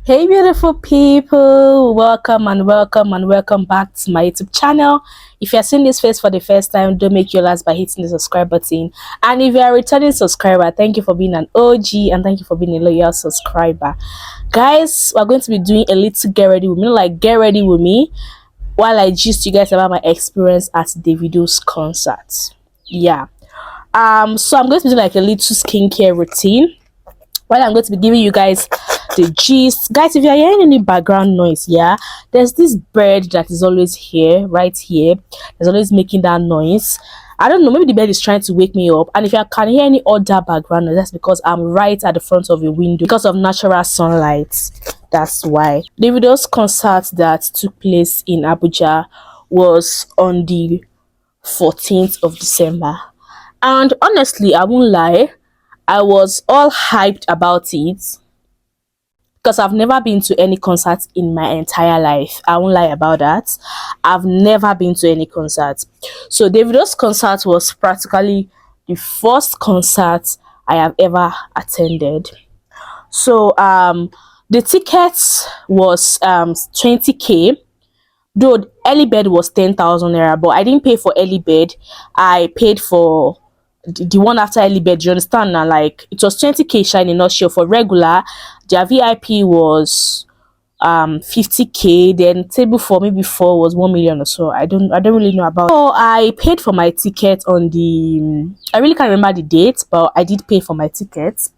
Hey beautiful people, welcome and welcome and welcome back to my YouTube channel. If you're seeing this face for the first time, don't make your last by hitting the subscribe button. And if you're a returning subscriber, thank you for being an OG and thank you for being a loyal subscriber. Guys, we're going to be doing a little get ready with me, like get ready with me, while I gist you guys about my experience at Davido'S concert. Yeah. So I'm going to be doing like a little skincare routine while I'm going to be giving you guys the gist. Guys, if you're hearing any background noise, yeah, there's this bird that is always here, right here. There's always making that noise. I don't know, maybe the bird is trying to wake me up. And if you can hear any other background noise, that's because I'm right at the front of a window because of natural sunlight. That's why. Davido'S concert that took place in Abuja was on the 14th of December. And honestly, I won't lie, I was all hyped about it because I've never been to any concert in my entire life. I won't lie about that. I've never been to any concert. So Davido'S concert was practically the first concert I have ever attended. So the tickets was 20k. Though early bed was 10,000 naira, but I didn't pay for early bed. I paid for the one after early bed. You understand now? Like it was 20k shiny, not sure. For regular, their VIP was 50k. Then table for maybe 4 was 1 million or so. I don't really know about. So I paid for my ticket on the I really can't remember the date, but I did pay for my ticket.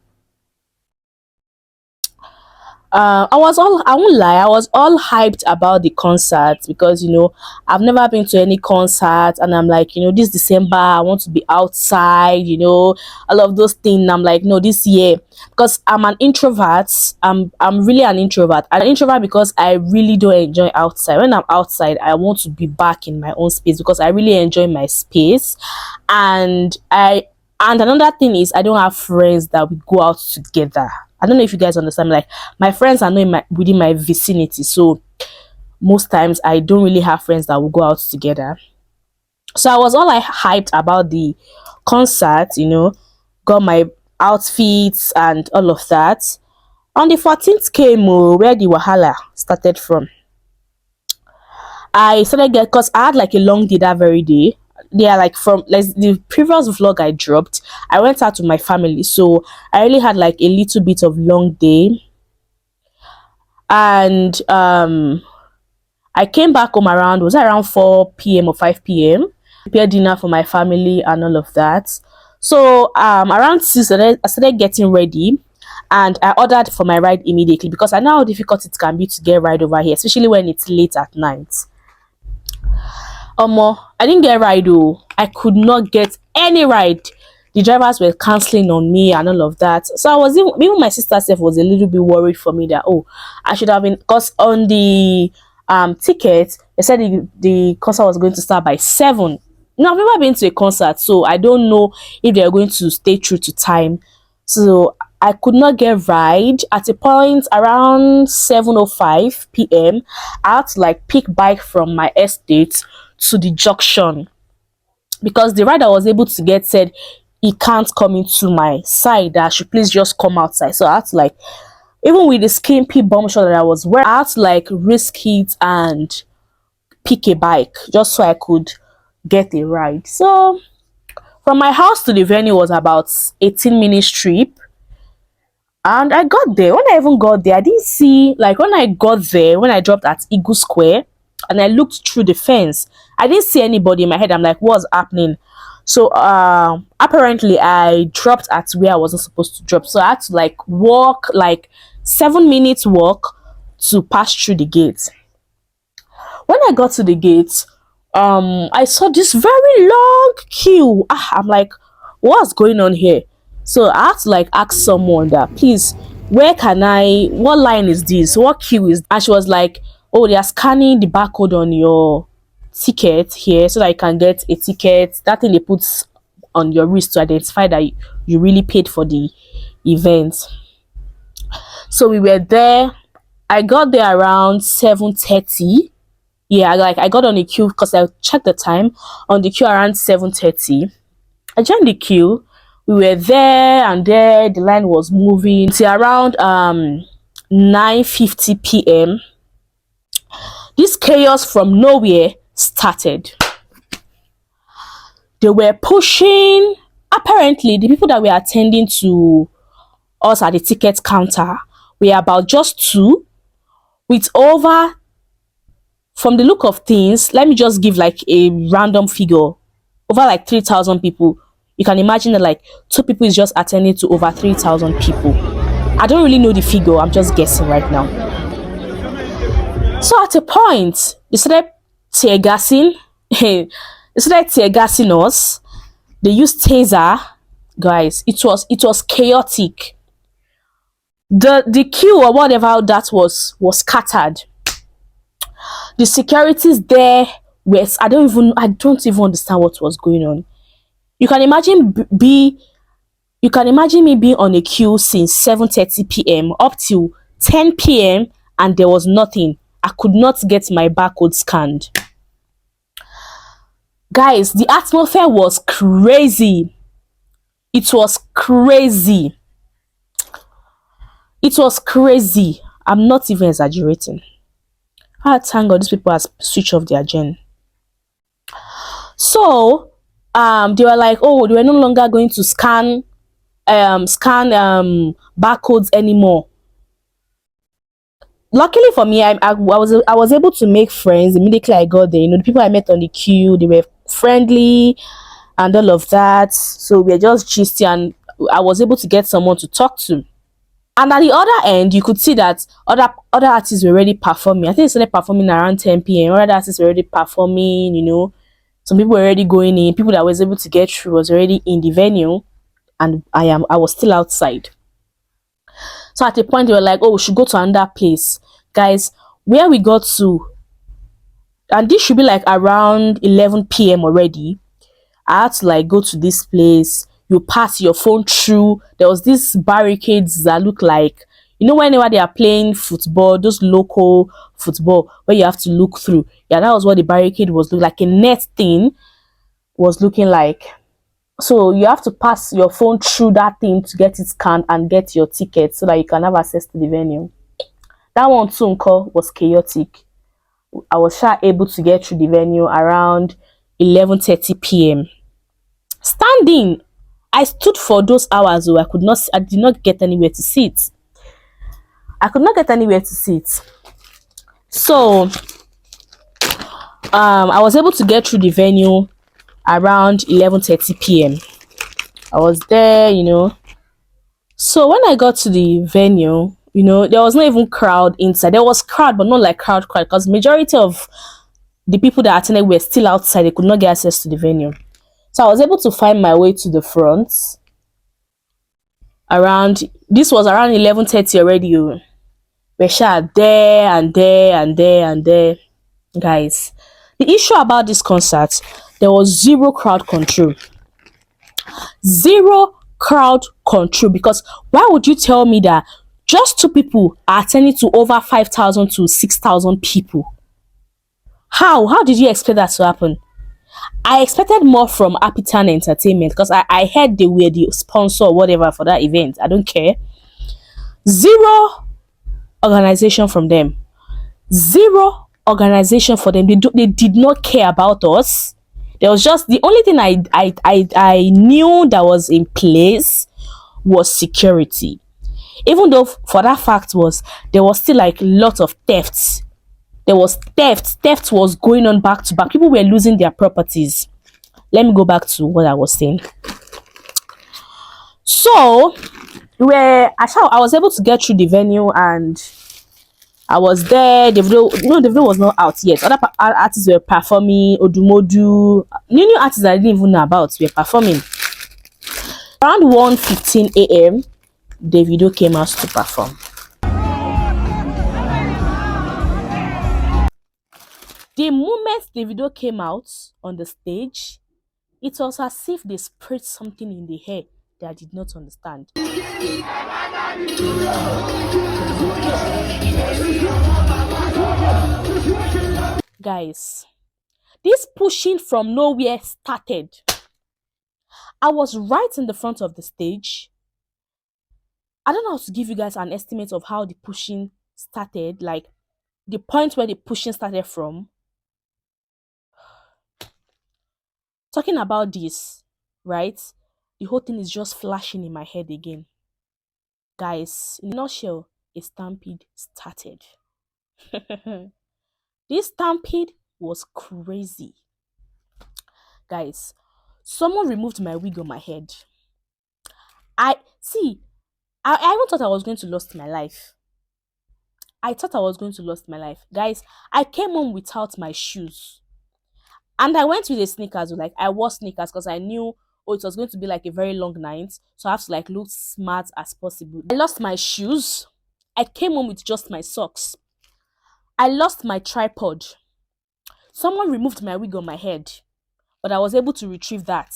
I won't lie, I was all hyped about the concert because I've never been to any concert, and I'm like, this December I want to be outside, all of those things. I'm like, no, this year, because I'm an introvert. I'm really an introvert. I'm an introvert because I really don't enjoy outside. When I'm outside, I want to be back in my own space because I really enjoy my space. And another thing is, I don't have friends that we go out together. I don't know if you guys understand. Like, my friends are not within my vicinity, so most times I don't really have friends that will go out together. So I was all like hyped about the concert, got my outfits and all of that. On the 14th came where the wahala started from. I started because I had like a long day that very day. Yeah, like from like the previous vlog I dropped, I went out with my family, so I really had like a little bit of long day. And I came back home around, was it around 4 p.m or 5 p.m, prepared dinner for my family and all of that. So around 6 I started getting ready, and I ordered for my ride immediately because I know how difficult it can be to get ride over here, especially when it's late at night. I didn't get ride though. I could not get any ride. The drivers were canceling on me and all of that. So I was even my sister self was a little bit worried for me that I should have been, because on the ticket they said the concert was going to start by 7. Now I've never been to a concert, so I don't know if they're going to stay true to time. So I could not get ride. At a point around 7:05 p.m, I had to like pick bike from my estate to the junction because the ride I was able to get said he can't come into my side, that I should please just come outside. So I had to like, even with the skimpy bomb shot that I was wearing, I had to like risk it and pick a bike just so I could get a ride. So from my house to the venue was about 18 minutes trip, and I got there. When I even got there, I didn't see, like when I got there, when I dropped at Eagle Square and I looked through the fence, I didn't see anybody. In my head I'm like, what's happening? So apparently I dropped at where I wasn't supposed to drop, so I had to like walk like 7 minutes walk to pass through the gate. When I got to the gate, I saw this very long queue. I'm like, what's going on here? So I had to like ask someone that, please, what line is this, what queue is, and she was like, oh, they are scanning the barcode on your ticket here so that you can get a ticket, that thing they put on your wrist to identify that you really paid for the event. So we were there. I got there around 7:30. Yeah, I got on the queue because I checked the time on the queue around 7:30. I joined the queue. We were there and there. The line was moving till around 9:50 p.m. This chaos from nowhere started. They were pushing. Apparently, the people that were attending to us at the ticket counter were about just two, with over, from the look of things, let me just give like a random figure, over like 3,000 people. You can imagine that like two people is just attending to over 3,000 people. I don't really know the figure, I'm just guessing right now. So at a point, they started tear gassing. They started tear gassing us. They used taser. Guys, it was chaotic. The queue or whatever that was scattered. The securities there were, I don't even understand what was going on. You can imagine me being on a queue since 7:30 p.m. up till 10 p.m. and there was nothing. I could not get my barcode scanned. Guys, the atmosphere was crazy. It was crazy. It was crazy. I'm not even exaggerating. Ah, thank God these people have switched off their gen. So, they were like, oh, they were no longer going to scan barcodes anymore. Luckily for me, I was able to make friends immediately I got there. You know, the people I met on the queue, they were friendly and all of that. So we were just gisty, and I was able to get someone to talk to. And at the other end, you could see that other artists were already performing. I think they started performing around 10 p.m. Other artists were already performing, you know. Some people were already going in. People that I was able to get through was already in the venue. And I was still outside. So at a point, they were like, oh, we should go to another place. Guys, where we got to, and this should be like around 11 p.m. already. I had to like go to this place. You pass your phone through. There was these barricades that look like, you know, whenever they are playing football, those local football, where you have to look through. Yeah, that was what the barricade was looking like. A net thing was looking like. So you have to pass your phone through that thing to get it scanned and get your ticket so that you can have access to the venue. That one too was chaotic. I was able to get through the venue around 11:30 p.m. Standing, I stood for those hours though. I did not get anywhere to sit. I could not get anywhere to sit. So I was able to get through the venue around 11:30 p.m. I was there, you know. So when I got to the venue, you know, there was not even crowd inside. There was crowd, but not like crowd, because majority of the people that attended were still outside. They could not get access to the venue. So I was able to find my way to the front. This was around 11:30 already. We're there and there and there and there. Guys, the issue about this concert, there was zero crowd control. Zero crowd control, because why would you tell me that just two people are attending to over 5,000 to 6,000 people? How did you expect that to happen? I expected more from Apitan Entertainment, because I heard they were the sponsor or whatever for that event. I don't care. Zero organization from them. Zero organization for them. They did not care about us. There was just, the only thing I knew that was in place was security. Even though for that fact was, there was still like lot of thefts. There was theft was going on back to back. People were losing their properties. Let me go back to what I was saying. So I was able to get through the venue, and I was there. Davido was not out yet. Other artists were performing. Odumodu, new artists I didn't even know about were performing. Around 1:15 a.m., Davido came out to perform. The moment Davido came out on the stage, it was as if they sprayed something in the air that I did not understand. Guys, this pushing from nowhere started. I was right in the front of the stage. I don't know how to give you guys an estimate of how the pushing started, like the point where the pushing started from. Talking about this, right? The whole thing is just flashing in my head again. Guys, in a nutshell, a stampede started. This stampede was crazy. Guys, someone removed my wig on my head. I see, I even thought I was going to lose my life. I thought I was going to lose my life. Guys, I came home without my shoes. And I went with the sneakers. Like, I wore sneakers because I knew, oh, it was going to be like a very long night. So I have to like look smart as possible. I lost my shoes. I came home with just my socks. I lost my tripod. Someone removed my wig on my head, but I was able to retrieve that.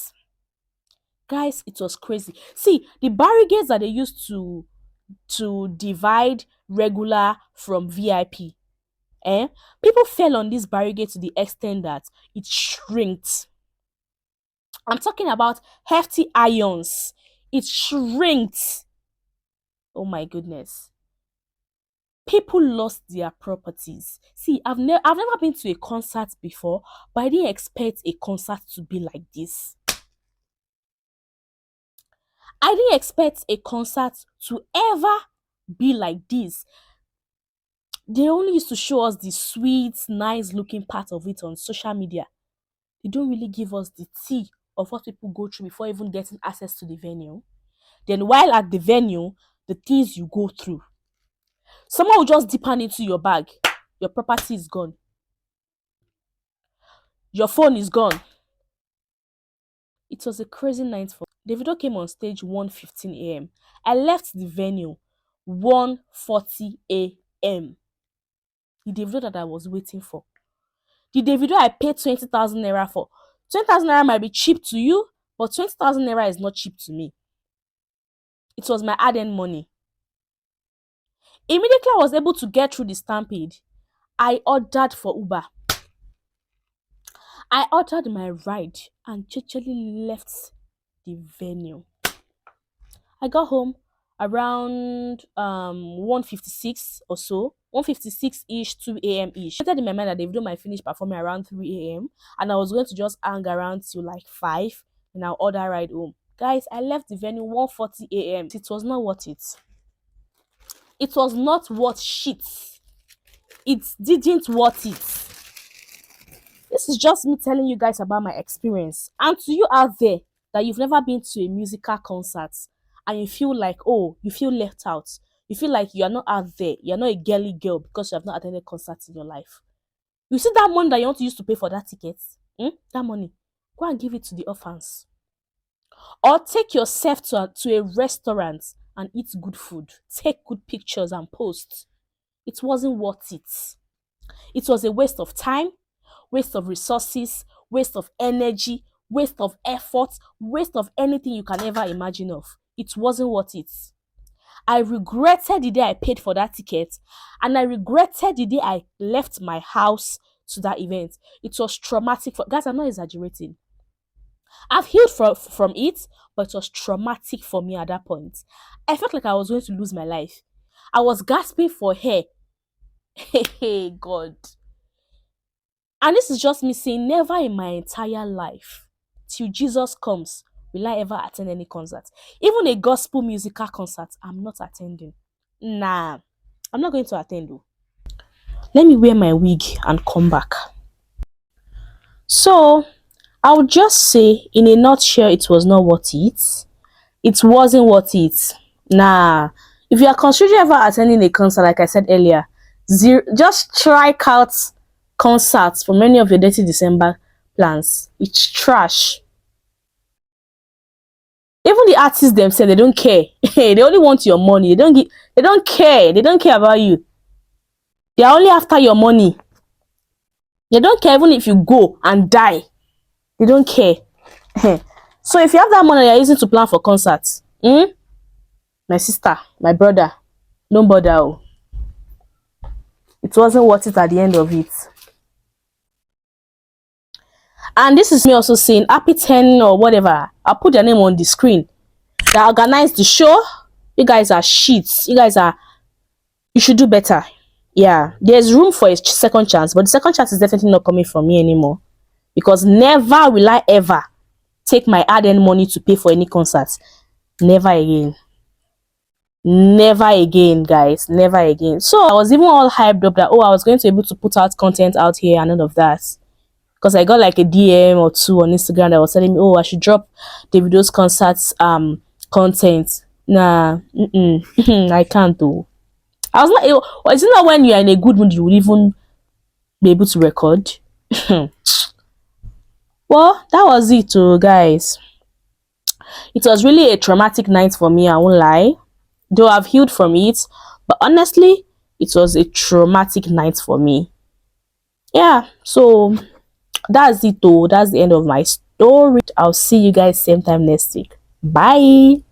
Guys, it was crazy. See, the barricades that they used to divide regular from VIP. People fell on this barricade to the extent that it shrinked. I'm talking about hefty irons. It shrinked. Oh my goodness. People lost their properties. See, I've never been to a concert before, but I didn't expect a concert to be like this. I didn't expect a concert to ever be like this. They only used to show us the sweet, nice looking part of it on social media. They don't really give us the tea of what people go through before even getting access to the venue. Then while at the venue, the things you go through. Someone will just dip hand into your bag. Your property is gone. Your phone is gone. It was a crazy night for Davido came on stage 1:15 a.m. I left the venue 1:40 a.m. The Davido that I was waiting for. The Davido I paid 20,000 naira for. 20,000 naira might be cheap to you, but 20,000 naira is not cheap to me. It was my hard-earned money. Immediately I was able to get through the stampede, I ordered for Uber. I ordered my ride and chitchatly left the venue. I got home around 1:56 or so, 1:56-ish, 2 a.m. ish. I thought in my mind that Davido might finish performing around 3 a.m. and I was going to just hang around till like 5 and I'll order ride home. Guys, I left the venue 1:40 a.m. It was not worth it. It was not worth shit. It didn't worth it. This is just me telling you guys about my experience. And to you out there that you've never been to a musical concert and you feel like, oh, you feel left out. You feel like you're not out there. You're not a girly girl because you have not attended concerts in your life. You see that money that you want to use to pay for that ticket? That money, go and give it to the orphans. Or take yourself to a restaurant and eat good food. Take good pictures and post. It wasn't worth it. It was a waste of time, waste of resources, waste of energy, waste of effort, waste of anything you can ever imagine of. It wasn't worth it. I regretted the day I paid for that ticket, and I regretted the day I left my house to that event. It was traumatic for guys. I'm not exaggerating. I've healed from it, but it was traumatic for me at that point. I felt like I was going to lose my life. I was gasping for air. Hey, God. And this is just me saying, never in my entire life, till Jesus comes, will I ever attend any concert. Even a gospel musical concert, I'm not attending. Nah, I'm not going to attend though. Let me wear my wig and come back. So, I would just say, in a nutshell, it was not worth it. It wasn't worth it. Nah. If you are considering ever attending a concert, like I said earlier, just strike out concerts from any of your Dirty December plans. It's trash. Even the artists themselves, they don't care. They only want your money. They don't care. They don't care about you. They are only after your money. They don't care even if you go and die. They don't care. So if you have that money you're using to plan for concerts, my sister, my brother, don't bother. Oh. It wasn't worth it at the end of it. And this is me also saying happy 10 or whatever. I'll put their name on the screen. That organized the show. You guys are shits. You should do better. Yeah, there's room for a second chance, but the second chance is definitely not coming from me anymore. Because never will I ever take my hard-earned money to pay for any concerts. Never again. Never again, guys. Never again. So I was even all hyped up that, oh, I was going to be able to put out content out here and all of that. Because I got like a DM or two on Instagram that was telling me, oh, I should drop Davido'S concerts content. Nah, I can't do. I was like, is it not when you're in a good mood you would even be able to record? Well, that was it, too, guys. It was really a traumatic night for me, I won't lie. Though I've healed from it, but honestly, it was a traumatic night for me. Yeah, so that's it, though. That's the end of my story. I'll see you guys same time next week. Bye.